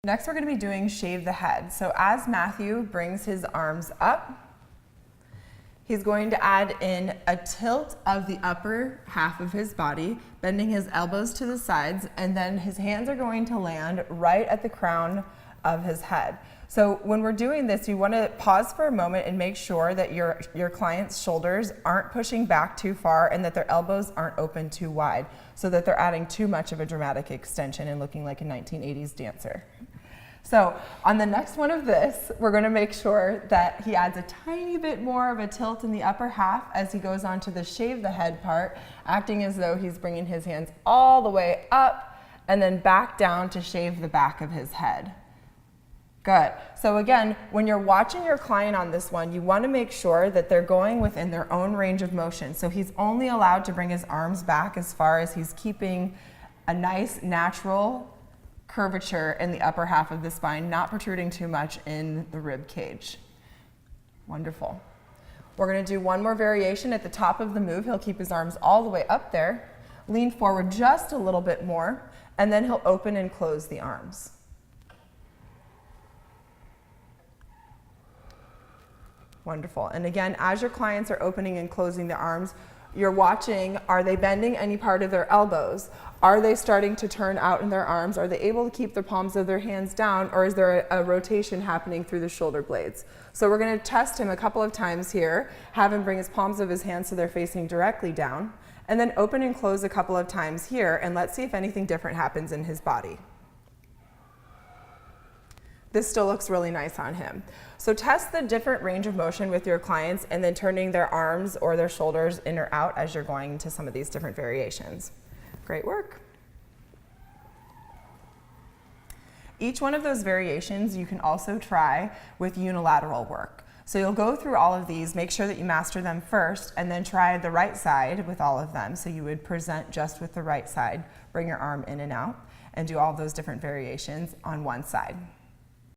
Next, we're going to be doing shave the head. So as Matthew brings his arms up, he's going to add in a tilt of the upper half of his body, bending his elbows to the sides, and then his hands are going to land right at the crown of his head. So when we're doing this, you want to pause for a moment and make sure that your client's shoulders aren't pushing back too far and that their elbows aren't open too wide, so that they're adding too much of a dramatic extension and looking like a 1980s dancer. So on the next one of this, we're going to make sure that he adds a tiny bit more of a tilt in the upper half as he goes on to the shave the head part, acting as though he's bringing his hands all the way up and then back down to shave the back of his head. Good. So again, when you're watching your client on this one, you want to make sure that they're going within their own range of motion. So he's only allowed to bring his arms back as far as he's keeping a nice natural curvature in the upper half of the spine, not protruding too much in the rib cage. Wonderful. We're going to do one more variation at the top of the move. He'll keep his arms all the way up there, lean forward just a little bit more, and then he'll open and close the arms. Wonderful. And again, as your clients are opening and closing the arms, you're watching, are they bending any part of their elbows? Are they starting to turn out in their arms? Are they able to keep the palms of their hands down, or is there a rotation happening through the shoulder blades? So we're going to test him a couple of times here, have him bring his palms of his hands so they're facing directly down, and then open and close a couple of times here, and let's see if anything different happens in his body. This still looks really nice on him. So test the different range of motion with your clients and then turning their arms or their shoulders in or out as you're going into some of these different variations. Great work. Each one of those variations you can also try with unilateral work. So you'll go through all of these, make sure that you master them first, and then try the right side with all of them. So you would present just with the right side, bring your arm in and out, and do all those different variations on one side.